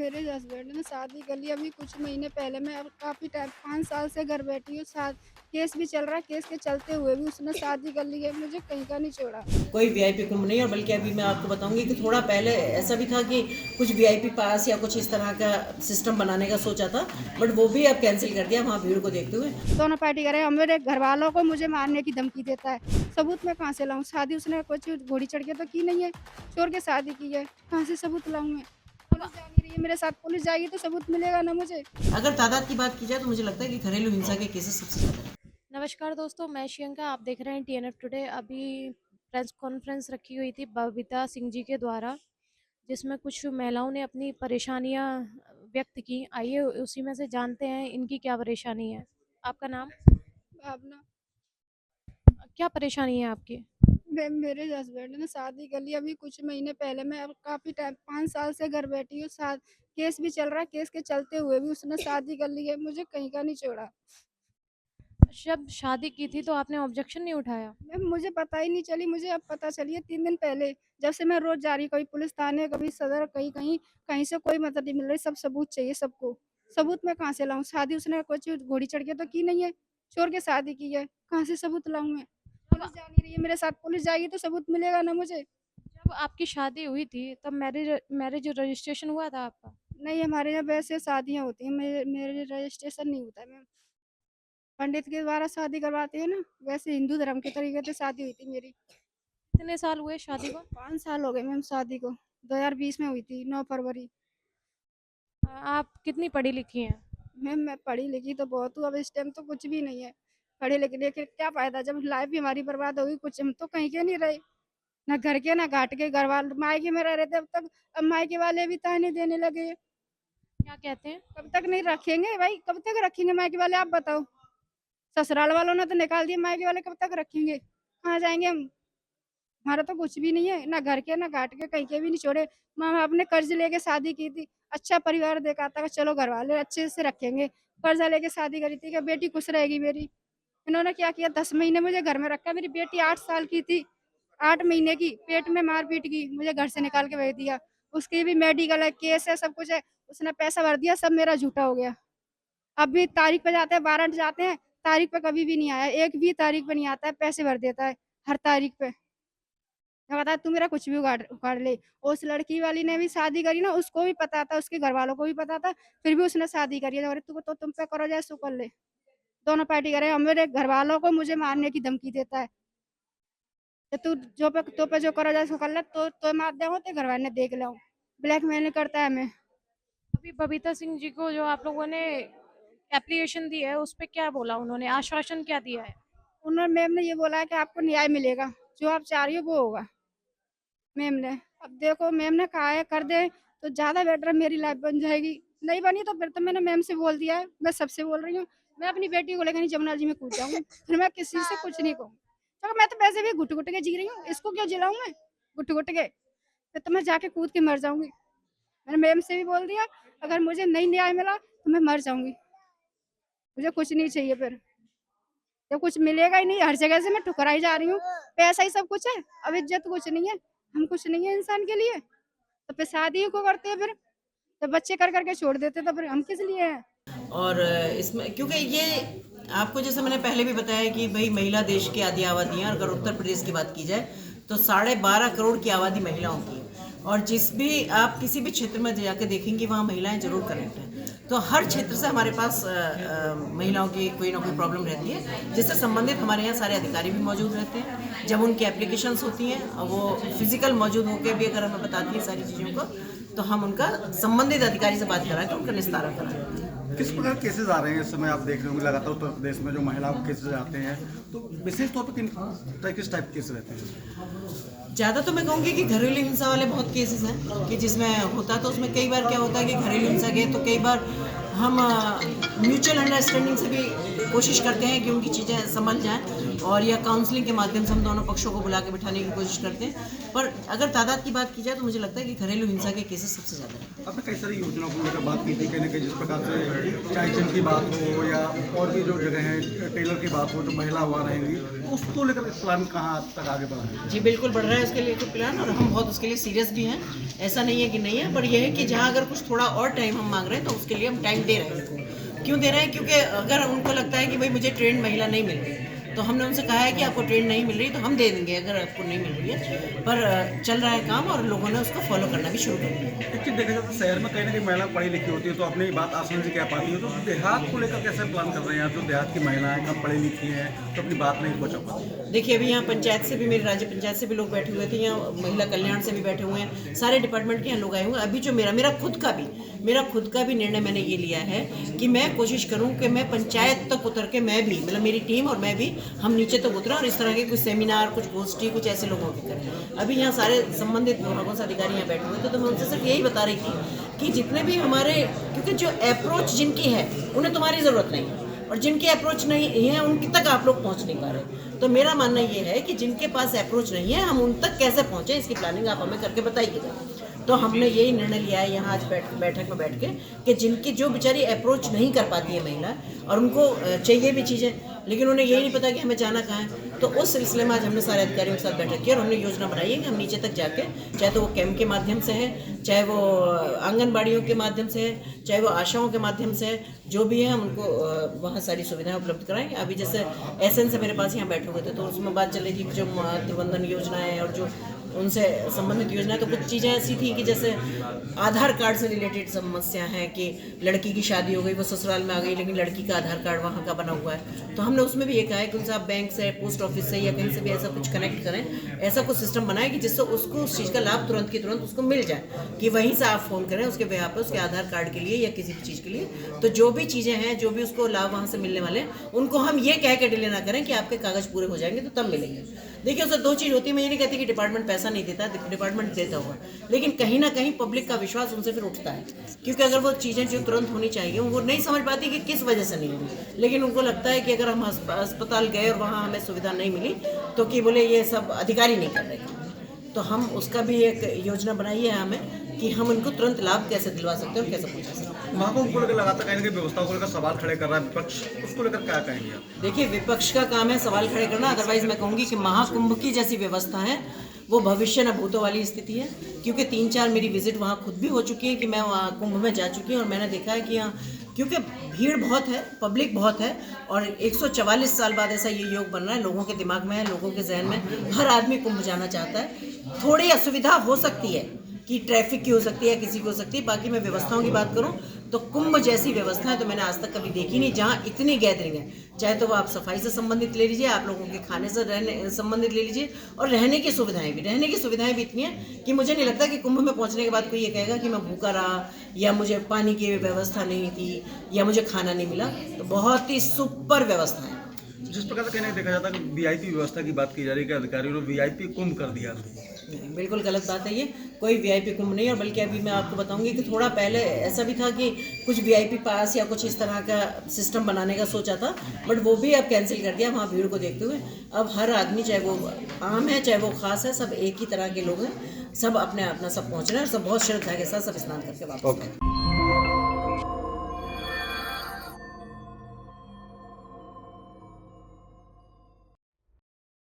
मेरे हस्बैंड ने शादी कर ली अभी कुछ महीने पहले। मैं अब काफ़ी टाइम 5 साल से घर बैठी हूँ। साथ केस भी चल रहा है, केस के चलते हुए भी उसने शादी कर ली है, मुझे कहीं का नहीं छोड़ा। कोई वीआईपी कुंभ नहीं। और बल्कि अभी मैं आपको बताऊंगी कि थोड़ा पहले ऐसा भी था कि कुछ वीआईपी पास या कुछ इस तरह का सिस्टम बनाने का सोचा था, बट वो भी अब कैंसिल कर दिया वहाँ भीड़ को देखते हुए। दोनों पार्टी करे और मेरे घर वालों को मुझे मारने की धमकी देता है। सबूत मैं कहाँ से लाऊँ? शादी उसने कुछ घोड़ी चढ़ के तो की नहीं है, चोर के शादी की है। कहाँ से सबूत लाऊँ मैं? पुलिस जा नहीं रही है मेरे साथ, पुलिस जाएगी तो सबूत मिलेगा ना मुझे। अगर तादाद की बात की जाए तो मुझे लगता है कि घरेलू हिंसा के केसेस सबसे ज़्यादा हैं। नमस्कार दोस्तों, मैं श्रियंका। आप देख रहे हैं टीएनएफ टुडे। अभी प्रेस कॉन्फ्रेंस रखी हुई थी बबीता सिंह जी के द्वारा, जिसमें कुछ महिलाओं ने अपनी परेशानियां व्यक्त की। आइए उसी में से जानते हैं इनकी क्या परेशानी है। आपका नाम? भावना। क्या परेशानी है आपकी? मेरे हस्बैंड ने शादी कर ली अभी कुछ महीने पहले। मैं अब काफ़ी टाइम 5 साल से घर बैठी हूँ। साथ केस भी चल रहा है, केस के चलते हुए भी उसने शादी कर ली है, मुझे कहीं का नहीं छोड़ा। जब शादी की थी तो आपने ऑब्जेक्शन नहीं उठाया? मैम मुझे पता ही नहीं चली, मुझे अब पता चली है 3 दिन पहले। जब से मैं रोज़ जा रही हूँ, कभी पुलिस थाने, कभी सदर, कहीं कहीं से कोई मदद नहीं मिल रही। सब सबूत चाहिए सबको। सबूत मैं कहाँ से लाऊँ? शादी उसने कुछ घोड़ी चढ़ के तो की नहीं है, चोर के शादी की है। कहाँ से सबूत लाऊँ मैं? जब पुलिस जा नहीं रही है मेरे साथ, पुलिस जाएगी तो सबूत मिलेगा ना मुझे। जब आपकी शादी हुई थी तब मैरिज मैरिज रजिस्ट्रेशन हुआ था आपका? नहीं, हमारे यहाँ वैसे शादियाँ होती हैं, मेरे मेरे रजिस्ट्रेशन नहीं होता है मैम। पंडित के द्वारा शादी करवाते हैं ना, वैसे हिंदू धर्म के तरीके से शादी हुई थी मेरी। कितने साल हुए शादी को? 5 साल हो गए मैम शादी को, 2020 में हुई थी 9 फरवरी। आप कितनी पढ़ी लिखी हैं? मैम मैं पढ़ी लिखी तो बहुत हूँ, अब इस टाइम तो कुछ भी नहीं है। पढ़े लिखने के क्या फ़ायदा जब लाइफ भी हमारी बर्बाद होगी, कुछ हम तो कहीं के नहीं रहे। ना घर के ना घाट के, घर वाले मायके में रह रहे थे अब तक, अब मायके वाले भी ताने देने लगे हैं। क्या कहते हैं? कब तक नहीं रखेंगे भाई, कब तक रखेंगे मायके वाले आप बताओ? ससुराल वालों ने तो निकाल दिया, मायके वाले कब तक रखेंगे? कहाँ जाएँगे हम? हमारा तो कुछ भी नहीं है, ना घर के ना घाट के, कहीं के भी नहीं छोड़े। माँ बाप ने कर्ज लेके शादी की थी, अच्छा परिवार देखा था कि चलो घर वाले अच्छे से रखेंगे। कर्जा लेके शादी करी थी कि बेटी खुश रहेगी मेरी। इन्होंने क्या किया, 10 महीने मुझे घर में रखा। मेरी बेटी 8 साल की थी, 8 महीने की, पेट में मार-पीट की, मुझे घर से निकाल के भेज दिया। उसकी भी मेडिकल है, केस है, सब कुछ है। उसने पैसा भर दिया, सब मेरा झूठा हो गया। अब भी तारीख पे जाते हैं, वारंट जाते हैं, तारीख पे कभी भी नहीं आया। एक भी तारीख पे नहीं आता है, पैसे भर देता है हर तारीख पे। मैं बता तू मेरा कुछ भी उगाड़ उखाड़ ले। उस लड़की वाली ने भी शादी करी ना, उसको भी पता था, उसके घरवालों को भी पता था, फिर भी उसने शादी करी है। अरे तू तो तुम पे करो चाहे सो कर ले। दोनों पार्टी करे और मेरे घरवालों को मुझे मारने की धमकी देता है। कि तू पे जो करो चाहे सो कर ले, तो मार देंगे, तेरे घरवाले ने देख लो। ब्लैकमेल करता है हमें। अभी बबीता सिंह जी को जो आप लोगों ने एप्लीकेशन दी है, उस पे क्या बोला उन्होंने? आश्वासन क्या दिया है? उन्होंने मैम ने ये बोला है कि आपको न्याय मिलेगा, जो आप चाह रही हो वो होगा। मैम ने अब देखो, मैम ने कहा है कर दे तो ज़्यादा बेटर मेरी लाइफ बन जाएगी। नहीं बनी तो फिर तो मैंने मैम से बोल दिया है, मैं सबसे बोल रही हूँ, मैं अपनी बेटी को लेकर नहीं जमुना जी में कूद जाऊँगी, फिर मैं किसी से कुछ नहीं कहूँगी। क्योंकि मैं तो वैसे भी घुट-घुट के जी रही हूँ, इसको क्यों जिलाऊँ मैं घुट-घुट के? फिर तो मैं जाके कूद के मर जाऊँगी। मैंने मैम से भी बोल दिया, अगर मुझे नहीं न्याय मिला तो मैं मर जाऊँगी, मुझे कुछ नहीं चाहिए फिर। जब कुछ मिलेगा ही नहीं, हर जगह से मैं ठुकराई जा रही हूँ, पैसा ही सब कुछ है, अब इज़्ज़त कुछ नहीं है, हम कुछ नहीं है इंसान के लिए। तो फिर शादी ही क्यों करते हैं फिर? जब बच्चे कर कर के छोड़ देते तो फिर हम किस लिए हैं? और इसमें क्योंकि ये आपको जैसे मैंने पहले भी बताया कि भाई महिला देश की आधी आबादी है। अगर उत्तर प्रदेश की बात की जाए तो 12.5 करोड़ की आबादी महिलाओं की है। और जिस भी आप किसी भी क्षेत्र में जाकर देखेंगे वहाँ महिलाएं जरूर कनेक्ट हैं। तो हर क्षेत्र से हमारे पास महिलाओं की कोई ना कोई प्रॉब्लम रहती है, जिससे संबंधित हमारे यहाँ सारे अधिकारी भी मौजूद रहते हैं। जब उनकी एप्लीकेशंस होती हैं वो फिजिकल मौजूद होकर भी अगर हमें बताती है सारी चीज़ों को, तो हम उनका संबंधित अधिकारी से बात करा के उनका निस्तारण कराते हैं। किस प्रकार केसेस आ रहे हैं इस समय? आप देख रहे होंगे लगातार उत्तर प्रदेश में जो महिलाओं के केसेस आते हैं, तो विशेष तौर पर किस टाइप के केस रहते हैं? ज़्यादा तो मैं कहूँगी कि घरेलू हिंसा वाले बहुत केसेस हैं कि जिसमें होता तो उसमें कई बार क्या होता है कि घरेलू हिंसा के तो कई बार हम म्यूचुअल अंडरस्टैंडिंग से भी कोशिश करते हैं कि उनकी चीज़ें संभल जाएं और या काउंसलिंग के माध्यम से हम दोनों पक्षों को बुला के बिठाने की कोशिश करते हैं। पर अगर तादाद की बात की जाए तो मुझे लगता है कि घरेलू हिंसा के केसेस सबसे ज़्यादा हैं। आपने कई सारी योजनाओं को लेकर बात की थी, कहीं ना कहीं जिस प्रकार से चाय चंद की बात हो या और भी जो जगह है टेलर की बात हो, जो महिला वहाँ रहेंगी, उसको लेकर प्लान कहाँ तक आगे बढ़ा है? जी बिल्कुल बढ़ रहा है उसके लिए तो प्लान, और हम बहुत उसके लिए सीरियस भी हैं। ऐसा नहीं है कि नहीं है, पर यह है कि जहाँ अगर कुछ थोड़ा और टाइम हम मांग रहे हैं तो उसके लिए हम टाइम दे रहे हैं। क्यों दे रहे हैं? क्योंकि अगर उनको लगता है कि भाई मुझे ट्रेंड महिला नहीं मिल रही, तो हमने उनसे कहा है कि आपको ट्रेन नहीं मिल रही तो हम दे देंगे अगर आपको नहीं मिल रही है। पर चल रहा है काम और लोगों ने उसको फॉलो करना भी शुरू कर दिया। एक चीज़ देखा जाए तो शहर में कहीं ना कहीं महिला पढ़ी लिखी होती है तो अपनी बात आसानी से कह पाती है, तो देहात को लेकर कैसे प्लान कर रहे हैं आप? जो देहात की महिलाएं कम पढ़ी लिखी हैं तो अपनी बात नहीं पहुँचा पाती। देखिए अभी यहाँ पंचायत से भी, मेरी राज्य पंचायत से भी लोग बैठे हुए थे, यहाँ महिला कल्याण से भी बैठे हुए हैं, सारे डिपार्टमेंट के यहाँ लोग आए हुए हैं। अभी जो मेरा खुद का भी निर्णय मैंने ये लिया है कि मैं कोशिश करूँ कि मैं पंचायत तक उतर के मैं भी, मतलब मेरी टीम और मैं भी, हम नीचे तक उतरा और इस तरह के कुछ सेमिनार, कुछ गोष्ठी, कुछ ऐसे लोगों के करें। अभी यहाँ सारे संबंधित विभागों से अधिकारी यहाँ बैठे हुए थे, तो मैं उनसे सिर्फ यही बता रही थी कि जितने भी हमारे, क्योंकि जो अप्रोच जिनकी है उन्हें तुम्हारी ज़रूरत नहीं है, और जिनकी अप्रोच नहीं है उनकी तक आप लोग पहुंच नहीं पा रहे। तो मेरा मानना ये है कि जिनके पास अप्रोच नहीं है हम उन तक कैसे पहुंचे, इसकी प्लानिंग आप हमें करके बताइएगा। तो हमने यही निर्णय लिया है यहाँ आज बैठक में बैठ के कि जिनकी, जो बेचारी अप्रोच नहीं कर पाती है महिला और उनको चाहिए भी चीज़ें, लेकिन उन्हें यही नहीं पता कि हमें जाना कहाँ है, तो उस सिलसिले में आज हमने सारे अधिकारियों के साथ बैठक की और हमने योजना बनाई है कि हम नीचे तक जाके, चाहे तो वो कैंप के माध्यम से है, चाहे वो आंगनबाड़ियों के माध्यम से है, चाहे वो आशाओं के माध्यम से है, जो भी है हम उनको वहाँ सारी सुविधाएं उपलब्ध कराएंगे। अभी जैसे एसएन से मेरे पास यहाँ बैठे हुए थे तो उसमें बात चल रही थी जो मातृवंदन योजना है और जो उनसे संबंधित योजना, तो कुछ चीज़ें ऐसी थी कि जैसे आधार कार्ड से रिलेटेड समस्या है कि लड़की की शादी हो गई, वो ससुराल में आ गई, लेकिन लड़की का आधार कार्ड वहाँ का बना हुआ है। तो हमने उसमें भी ये कहा है कि उनसे आप बैंक से, पोस्ट ऑफिस से या कहीं से भी ऐसा कुछ कनेक्ट करें, ऐसा कुछ सिस्टम बनाए कि जिससे उसको उस चीज़ का लाभ तुरंत की तुरंत उसको मिल जाए, कि वहीं से आप फ़ोन करें उसके बेहा पे, उसके आधार कार्ड के लिए या किसी भी चीज़ के लिए। तो जो भी चीज़ें हैं, जो भी उसको लाभ वहाँ से मिलने वाले, उनको हम ये कह के डिले ना करें कि आपके कागज़ पूरे हो जाएंगे तो तब मिलेंगे। देखिए उससे दो चीज़ होती है, मैं ये नहीं कहती कि डिपार्टमेंट पैसा नहीं देता, डिपार्टमेंट देता हुआ, लेकिन कहीं ना कहीं पब्लिक का विश्वास उनसे फिर उठता है, क्योंकि अगर वो चीज़ें जो तुरंत होनी चाहिए वो नहीं समझ पाती कि किस वजह से नहीं हुई, लेकिन उनको लगता है कि अगर हम अस्पताल गए और वहाँ हमें सुविधा नहीं मिली तो कि बोले ये सब अधिकारी नहीं कर रहे। तो हम उसका भी एक योजना बनाई है हमें कि हम उनको तुरंत लाभ कैसे दिलवा सकते हैं और कैसे पहुँचा सकते हैं। महाकुंभ को लेकर लगातार कहीं ना कहीं व्यवस्था को लेकर सवाल खड़े कर रहा है विपक्ष, उसको लेकर क्या कहेंगे आप? देखिए विपक्ष का काम है सवाल खड़े करना, अदरवाइज मैं कहूँगी कि महाकुंभ की जैसी व्यवस्था है वो भविष्य न भूतों वाली स्थिति है, क्योंकि 3-4 मेरी विजिट वहाँ खुद भी हो चुकी है कि मैं वहाँ कुंभ में जा चुकी हूँ और मैंने देखा है कि यहाँ क्योंकि भीड़ बहुत है, पब्लिक बहुत है और 144 साल बाद ऐसा ये योग बन रहा है, लोगों के दिमाग में है, लोगों के जहन में, हर आदमी कुंभ जाना चाहता है। थोड़ी असुविधा हो सकती है कि ट्रैफिक की हो सकती है, किसी की हो सकती है, बाकी मैं व्यवस्थाओं की बात करूं तो कुंभ जैसी व्यवस्था है तो मैंने आज तक कभी देखी नहीं जहां इतनी गैदरिंग है, चाहे तो वो आप सफाई से संबंधित ले लीजिए, आप लोगों के खाने से संबंधित ले लीजिए, और रहने की सुविधाएं भी इतनी हैं कि मुझे नहीं लगता कि कुंभ में पहुंचने के बाद कोई ये कहेगा कि मैं भूखा रहा या मुझे पानी की व्यवस्था नहीं थी या मुझे खाना नहीं मिला। तो बहुत ही सुपर व्यवस्था है। जिस प्रकार से कहने देखा जाता है कि वीआईपी व्यवस्था की बात की जा रही है कि अधिकारियों ने वीआईपी कुंभ कर दिया। बिल्कुल गलत बात है, ये कोई वीआईपी कुंभ नहीं। और बल्कि अभी मैं आपको बताऊंगी कि थोड़ा पहले ऐसा भी था कि कुछ वीआईपी पास या कुछ इस तरह का सिस्टम बनाने का सोचा था, बट वो भी अब कैंसिल कर दिया वहाँ भीड़ को देखते हुए। अब हर आदमी, चाहे वो आम है चाहे वो खास है, सब एक ही तरह के लोग हैं, सब अपने अपना सब पहुँच रहे हैं और सब बहुत श्रद्धा के साथ सब स्नान करके वापस आए।